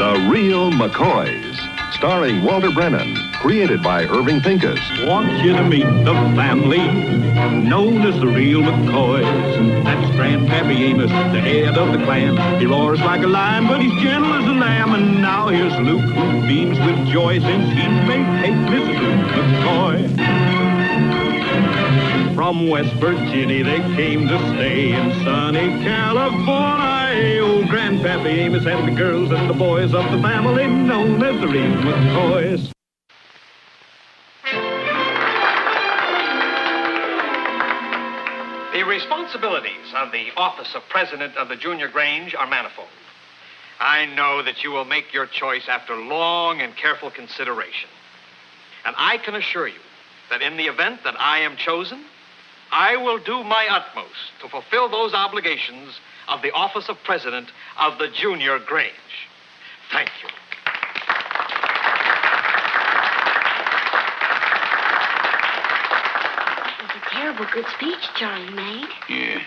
The Real McCoys, starring Walter Brennan, created by Irving Pincus. Want you to meet the family known as the Real McCoys. That's Grandpappy Amos, the head of the clan. He roars like a lion, but he's gentle as a lamb. And now here's Luke, who beams with joy since he may take Mrs. Luke McCoy. From West Virginia they came to stay in sunny California. Old Grandpappy Amos and the girls and the boys of the family known as the Real McCoys. The responsibilities of the office of president of the Junior Grange are manifold. I know that you will make your choice after long and careful consideration. And I can assure you that in the event that I am chosen, I will do my utmost to fulfill those obligations of the office of president of the Junior Grange. Thank you. It was a terrible good speech Charlie made. Yeah.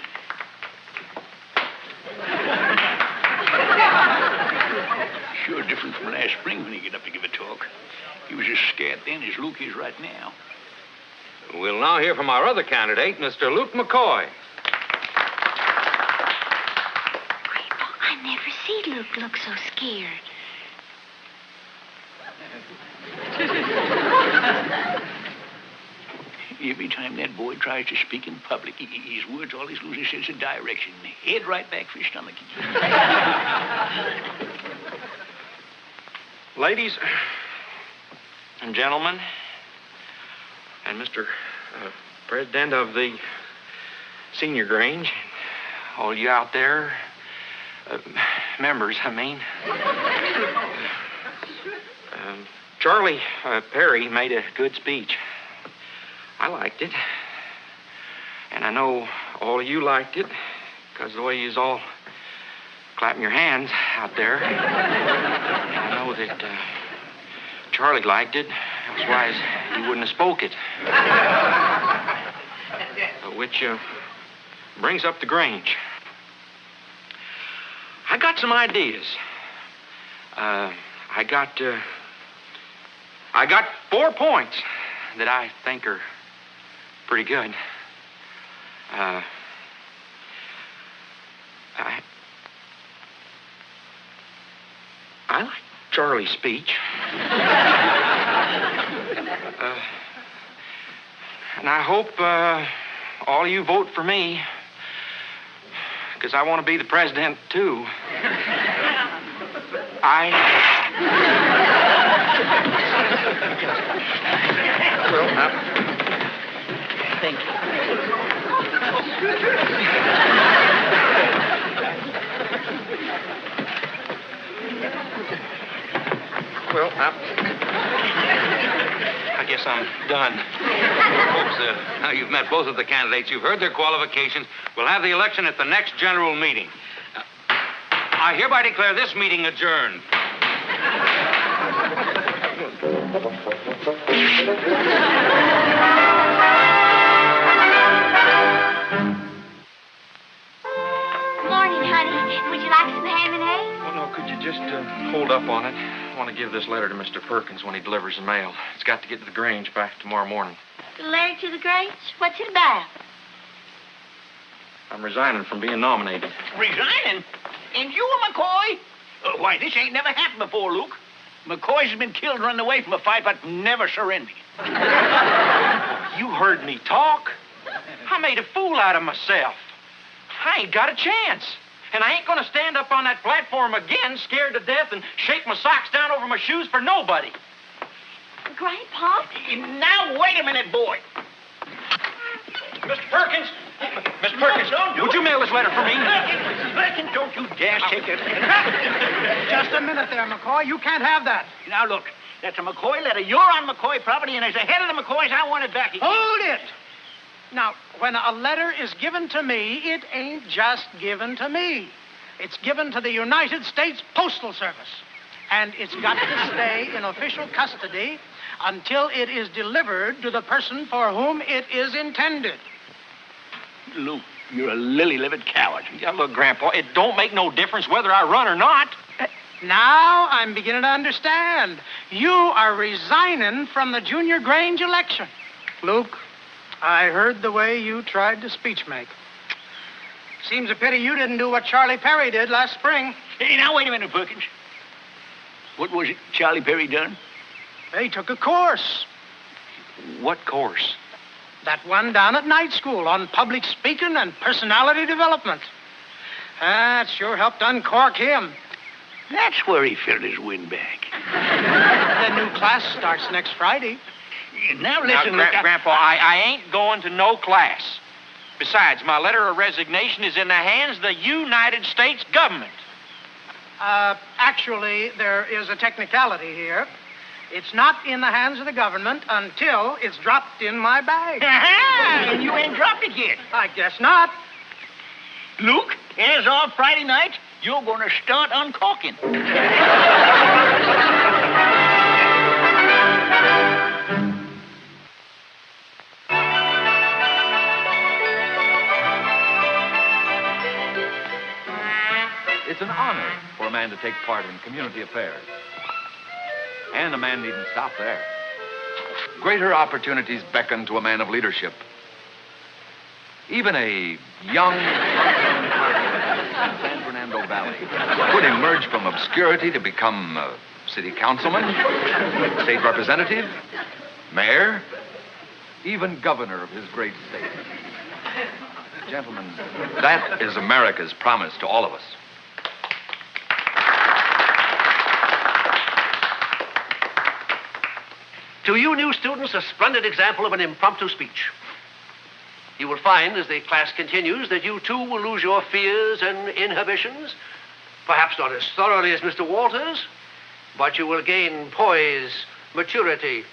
Sure different from last spring when he get up to give a talk. He was as scared then as Luke is right now. We'll now hear from our other candidate, Mr. Luke McCoy. Grandpa, I never see Luke look so scared. Every time that boy tries to speak in public, his words always lose a sense of direction. Head right back for his stomach. Ladies and gentlemen, and Mr. President of the Senior Grange, all you out there, members, I mean. Charlie Perry made a good speech. I liked it. And I know all of you liked it, because the way you was all clapping your hands out there. And I know that Charlie liked it. Otherwise, he wouldn't have spoke it. Which brings up the Grange. I got some ideas. I got 4 points that I think are pretty good. I like Charlie's speech. And I hope all of you vote for me, because I want to be the president, too. Thank you. Well, I guess I'm done. Folks, now you've met both of the candidates. You've heard their qualifications. We'll have the election at the next general meeting. I hereby declare this meeting adjourned. Morning, honey. Would you like some ham and eggs? Well, no, could you just hold up on it? I want to give this letter to Mr. Perkins when he delivers the mail. It's got to get to the Grange back tomorrow morning. The letter to the Grange? What's it about? I'm resigning from being nominated. Resigning? And you a McCoy? Why, this ain't never happened before, Luke. McCoys has been killed running away from a fight, but never surrendered. You heard me talk. I made a fool out of myself. I ain't got a chance. And I ain't going to stand up on that platform again, scared to death, and shake my socks down over my shoes for nobody. Grandpa? Now, wait a minute, boy. Mr. Perkins! Mr. Perkins, would you mail this letter for me? Perkins, don't you dare take it. Just a minute there, McCoy. You can't have that. Now, look, that's a McCoy letter. You're on McCoy property, and as the head of the McCoys, I want it back again. Hold it. Now, when a letter is given to me, it ain't just given to me. It's given to the United States Postal Service. And it's got to stay in official custody until it is delivered to the person for whom it is intended. Luke, you're a lily-livered coward. Yeah, look, Grandpa, it don't make no difference whether I run or not. Now I'm beginning to understand. You are resigning from the Junior Grange election. Luke, I heard the way you tried to speech make. Seems a pity you didn't do what Charlie Perry did last spring. Hey, now, wait a minute, Perkins. What was it Charlie Perry done? They took a course. What course? That one down at night school on public speaking and personality development. That sure helped uncork him. That's where he filled his windbag. The new class starts next Friday. Now, listen, look, Grandpa, I ain't going to no class. Besides, my letter of resignation is in the hands of the United States government. Actually, there is a technicality here. It's not in the hands of the government until it's dropped in my bag. And you ain't dropped it yet. I guess not. Luke, as of Friday night, you're going to start uncorking. It's an honor for a man to take part in community affairs. And a man needn't stop there. Greater opportunities beckon to a man of leadership. Even a young San Fernando Valley could emerge from obscurity to become a city councilman, state representative, mayor, even governor of his great state. Gentlemen, that is America's promise to all of us. To you new students, a splendid example of an impromptu speech. You will find, as the class continues, that you too will lose your fears and inhibitions. Perhaps not as thoroughly as Mr. Walters, but you will gain poise, maturity,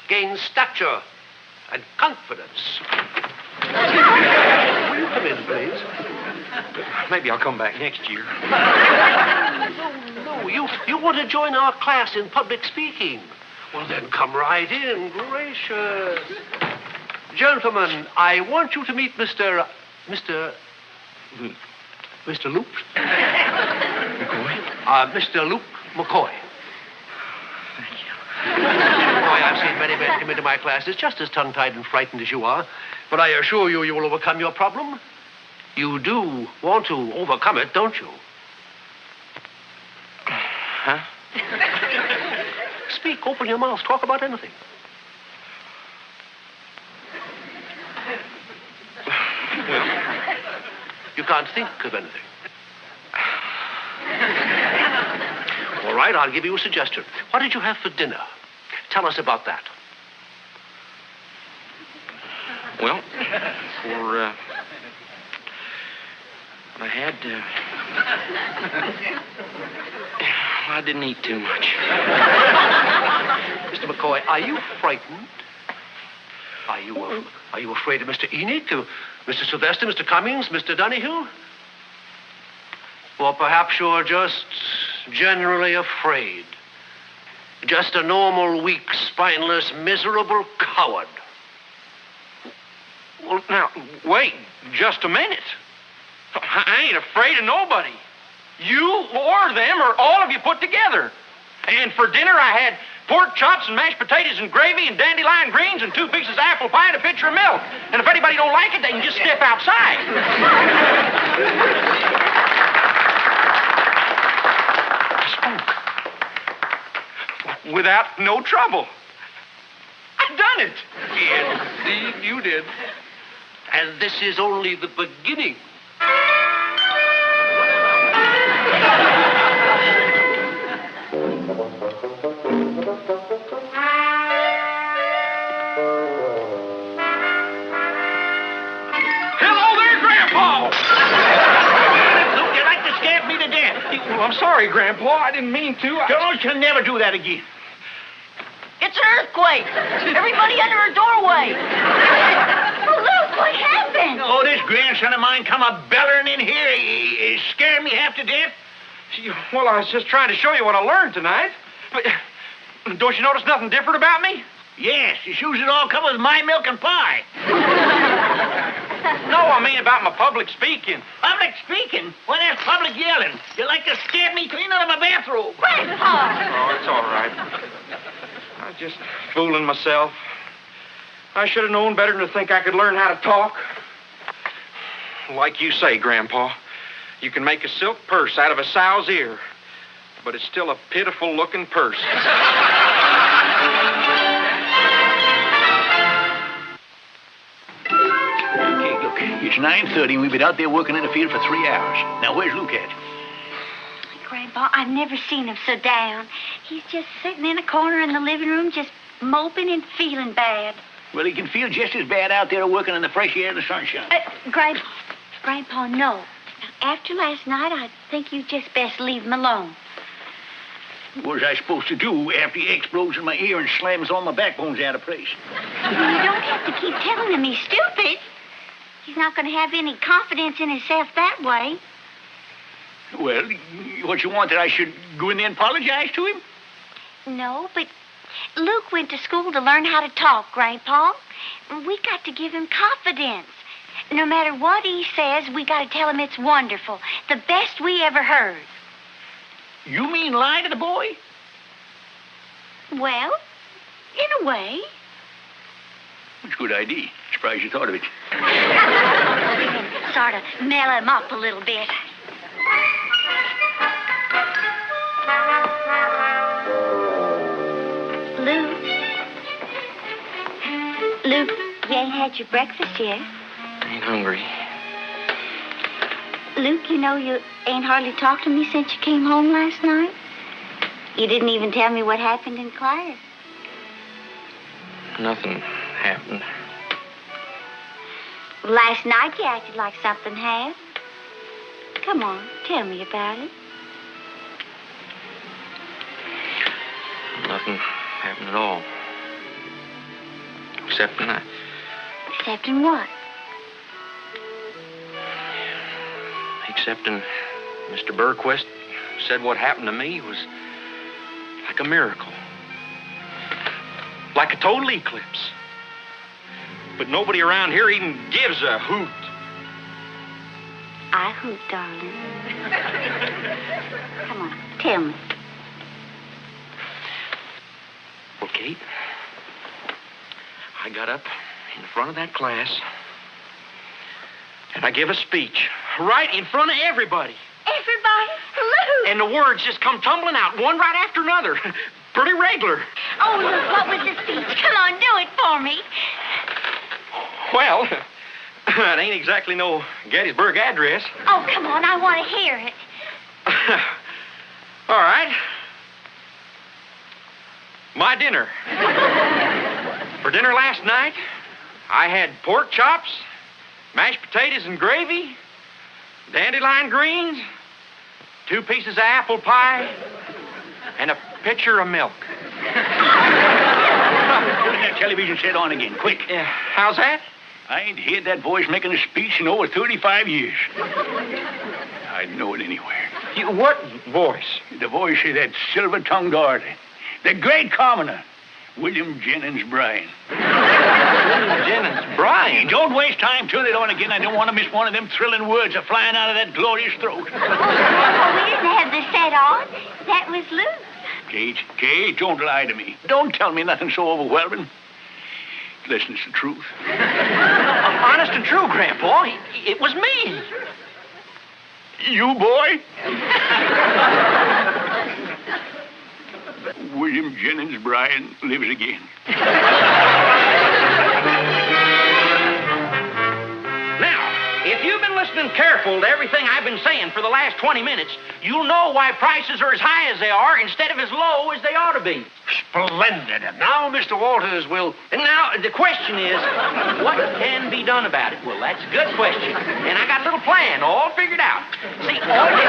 gain stature, and confidence. Will you come in, please? Maybe I'll come back next year. No, you want to join our class in public speaking. Well, then come right in. Gracious. Gentlemen, I want you to meet Mr. Luke? McCoy? Mr. Luke McCoy. Thank you. McCoy, I've seen many men come into my classes just as tongue-tied and frightened as you are. But I assure you, you will overcome your problem. You do want to overcome it, don't you? Huh? Speak, open your mouth, talk about anything. You can't think of anything. All right, I'll give you a suggestion. What did you have for dinner? Tell us about that. Well, I had, I didn't eat too much. Mr. McCoy, are you frightened? Are you afraid of Mr. Enoch, Mr. Sylvester, Mr. Cummings, Mr. Donahue? Or perhaps you're just generally afraid. Just a normal, weak, spineless, miserable coward. Well, now, wait just a minute. I ain't afraid of nobody. You or them or all of you put together. And for dinner, I had pork chops and mashed potatoes and gravy and dandelion greens and 2 pieces of apple pie and a pitcher of milk. And if anybody don't like it, they can just step outside. I spoke. Without no trouble. I've done it. Indeed, you did. And this is only the beginning. Hello there, Grandpa! Look, you like to scare me to death. Well, I'm sorry, Grandpa. I didn't mean to. Don't you never do that again. It's an earthquake. Everybody under a doorway. Oh, look, what happened? Oh, this grandson of mine come a-bellering in here. He scared me half to death. Well, I was just trying to show you what I learned tonight. But don't you notice nothing different about me? Yes, his shoes are all covered with my milk and pie. No, I mean about my public speaking. Public speaking? Why, that's public yelling. You'd like to stab me clean out of my bathrobe. Grandpa! Oh, it's all right. I was just fooling myself. I should have known better than to think I could learn how to talk. Like you say, Grandpa, you can make a silk purse out of a sow's ear, but it's still a pitiful-looking purse. Okay, look, it's 9:30 and we've been out there working in the field for 3 hours. Now, where's Luke at? Grandpa, I've never seen him so down. He's just sitting in a corner in the living room, just moping and feeling bad. Well, he can feel just as bad out there working in the fresh air and the sunshine. Grandpa, no. Now, after last night, I think you just best leave him alone. What was I supposed to do after he explodes in my ear and slams all my backbones out of place? You don't have to keep telling him he's stupid. He's not going to have any confidence in himself that way. Well, what you want, that I should go in there and apologize to him? No, but Luke went to school to learn how to talk, Grandpa. We got to give him confidence. No matter what he says, we got to tell him it's wonderful. The best we ever heard. You mean lie to the boy? Well, in a way. It's a good idea. Surprised you thought of it. Sort of mellow him up a little bit. Luke, you ain't had your breakfast yet. Ain't hungry. Luke, you know you ain't hardly talked to me since you came home last night. You didn't even tell me what happened in class. Nothing happened. Last night you acted like something had. Come on, tell me about it. Nothing happened at all. Except that. Except in what? Excepting Mr. Burquist said what happened to me was like a miracle. Like a total eclipse. But nobody around here even gives a hoot. I hoot, darling. Come on, tell me. Well, Kate, I got up in front of that class and I give a speech right in front of everybody. Everybody? Luke! And the words just come tumbling out, one right after another. Pretty regular. Oh, Luke, what was the speech? Come on, do it for me. Well, it ain't exactly no Gettysburg address. Oh, come on, I want to hear it. All right. My dinner. For dinner last night, I had pork chops, mashed potatoes and gravy, dandelion greens, 2 pieces of apple pie, and a pitcher of milk. Turn that television set on again, quick. How's that? I ain't heard that voice making a speech in over 35 years. I'd know it anywhere. What voice? The voice of that silver-tongued orderly. The great commoner, William Jennings Bryan. William Jennings Bryan? Don't waste time. Turn it on again. I don't want to miss one of them thrilling words a flying out of that glorious throat. Oh, we didn't have the set on. That was Luke. Kate, don't lie to me. Don't tell me nothing so overwhelming. Listen, it's the truth. Honest and true, Grandpa. It was me. You, boy? William Jennings Bryan lives again. Now, if you've been listening careful to everything I've been saying for the last 20 minutes, you'll know why prices are as high as they are instead of as low as they ought to be. Splendid. Now, Mr. Walters will... And now, the question is, what can be done about it? Well, that's a good question. And I got a little plan all figured out. See, although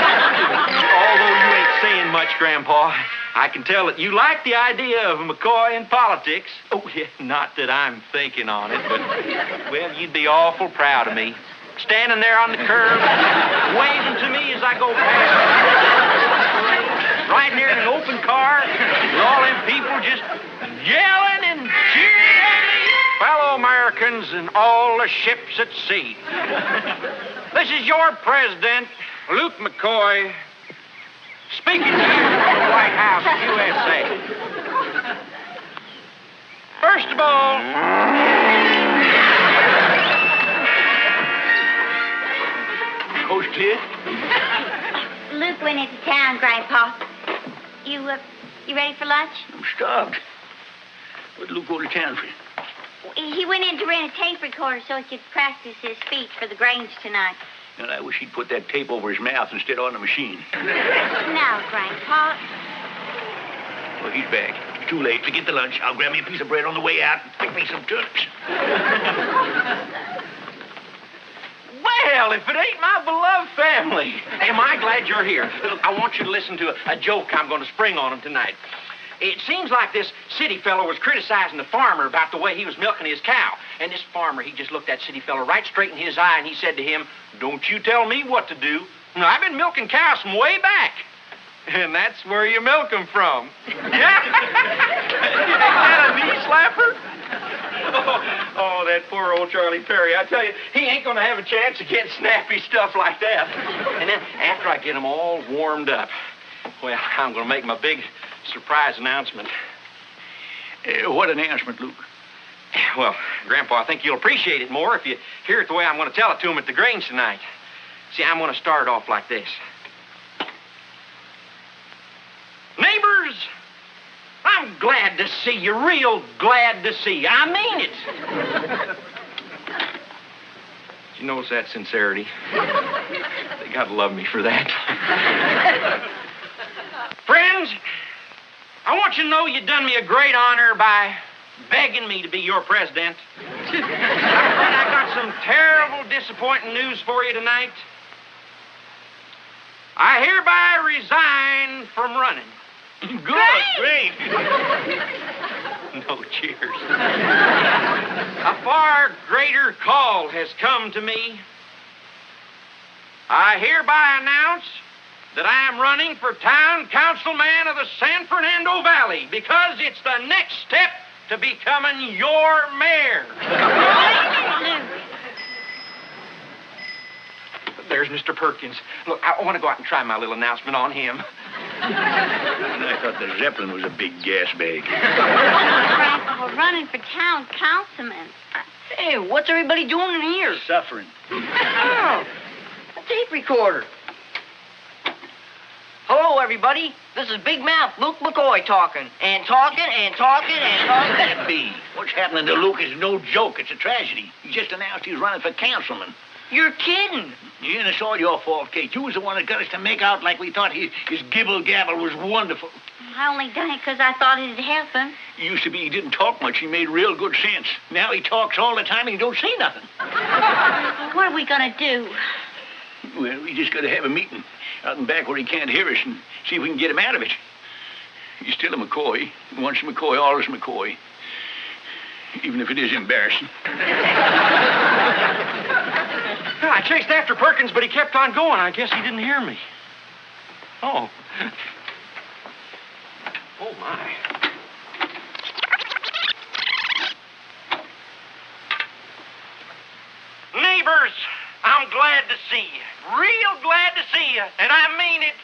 you ain't saying much, Grandpa, I can tell that you like the idea of a McCoy in politics. Oh, yeah, not that I'm thinking on it, but, well, you'd be awful proud of me. Standing there on the curb, waving to me as I go past. Riding there in an open car, with all them people just yelling and cheering. Fellow Americans, and all the ships at sea. This is your president, Luke McCoy, speaking to you from the White House, USA. First of all, Coast clear? Luke went into town, Grandpa. You ready for lunch? I'm starved. What'd Luke go to town for? He went in to rent a tape recorder so he could practice his speech for the Grange tonight. And I wish he'd put that tape over his mouth instead of on the machine. Now, Grandpa. Well, he's back. It's too late. Forget the lunch. I'll grab me a piece of bread on the way out and pick me some turnips. well, if it ain't my beloved family, am I glad you're here. Look, I want you to listen to a joke I'm going to spring on them tonight. It seems like this city fellow was criticizing the farmer about the way he was milking his cow. And this farmer, he just looked that city fellow right straight in his eye, and he said to him, "Don't you tell me what to do. Now, I've been milking cows from way back." And that's where you milk them from. Isn't that a knee slapper? Oh, that poor old Charlie Perry. I tell you, he ain't going to have a chance against snappy stuff like that. And then after I get them all warmed up, well, I'm going to make my big surprise announcement. What announcement, Luke? Well, Grandpa, I think you'll appreciate it more if you hear it the way I'm going to tell it to him at the Grange tonight. See, I'm going to start off like this. Neighbors, I'm glad to see you, real glad to see you. I mean it. Did you notice that sincerity? They gotta love me for that. Friends, I want you to know you done me a great honor by begging me to be your president. I got some terrible, disappointing news for you tonight. I hereby resign from running. Good, great. No cheers. A far greater call has come to me. I hereby announce that I am running for town councilman of the San Fernando Valley because it's the next step to becoming your mayor. There's Mr. Perkins. Look, I want to go out and try my little announcement on him. And I thought the Zeppelin was a big gas bag. Grandpa, we're running for town councilman. Hey, what's everybody doing in here? Suffering. Oh, a tape recorder. Hello, everybody. This is Big Mouth Luke McCoy talking. And talking and talking and talking. That be. What's happening to Luke is no joke. It's a tragedy. He just announced he's running for councilman. You're kidding. Yeah, and it's all your fault, Kate. You was the one that got us to make out like we thought his gibble-gabble was wonderful. I only done it because I thought it'd help him. It used to be he didn't talk much. He made real good sense. Now he talks all the time and he don't say nothing. What are we going to do? Well, we just got to have a meeting out in back where he can't hear us and see if we can get him out of it. He's still a McCoy. Once a McCoy, always McCoy. Even if it is embarrassing. I chased after Perkins, but he kept on going. I guess he didn't hear me. Oh. Oh, my. Neighbors, I'm glad to see you. Real glad to see you. And I mean it.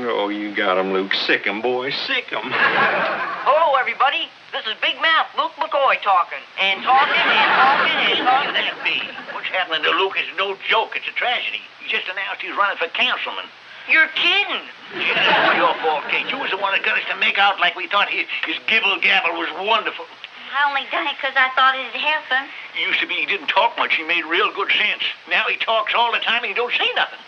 Oh, you got him, Luke. Sick him, boy. Sick him. Hello, everybody. This is Big Mouth Luke McCoy talking. And talking and talking and talking. That be. What's happening to Luke is no joke. It's a tragedy. He just announced he's running for councilman. You're kidding. Yeah, that's all your fault, Kate. You was the one that got us to make out like we thought his gibble-gabble was wonderful. I only done it because I thought it'd help him. It used to be he didn't talk much. He made real good sense. Now he talks all the time and he don't say nothing.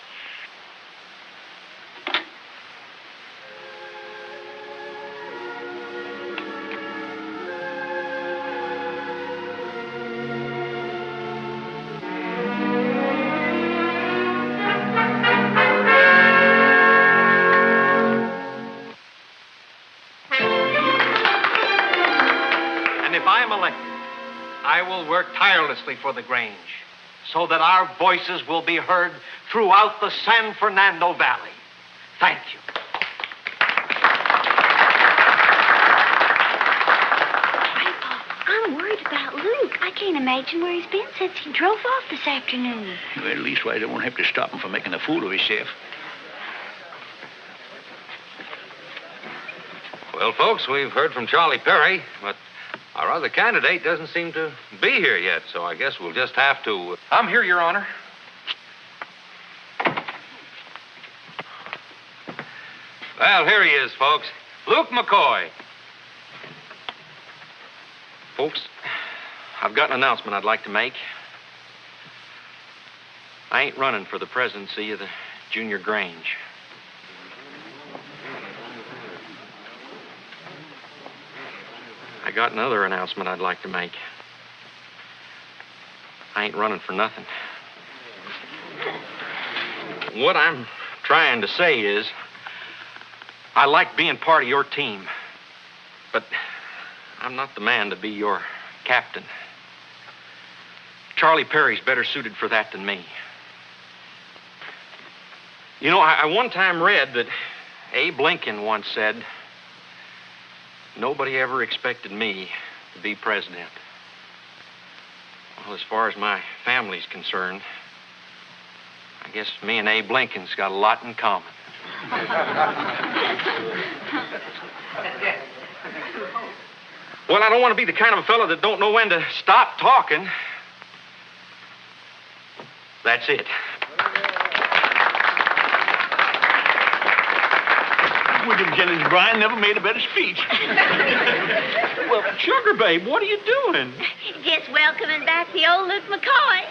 I will work tirelessly for the Grange so that our voices will be heard throughout the San Fernando Valley. Thank you. Grandpa, kind of worried about Luke. I can't imagine where he's been since he drove off this afternoon. Well, at least I won't have to stop him from making a fool of himself. Well, folks, we've heard from Charlie Perry, but our other candidate doesn't seem to be here yet, so I guess we'll just have to... I'm here, Your Honor. Well, here he is, folks. Luke McCoy. Folks, I've got an announcement I'd like to make. I ain't running for the presidency of the Junior Grange. I got another announcement I'd like to make. I ain't running for nothing. What I'm trying to say is, I like being part of your team, but I'm not the man to be your captain. Charlie Perry's better suited for that than me. You know, I one time read that Abe Lincoln once said, nobody ever expected me to be president. Well, as far as my family's concerned, I guess me and Abe Lincoln's got a lot in common. Well, I don't want to be the kind of a fellow that don't know when to stop talking. That's it. William Jennings Bryan never made a better speech. Well, Sugar Babe, what are you doing? Just welcoming back the old Luke McCoy.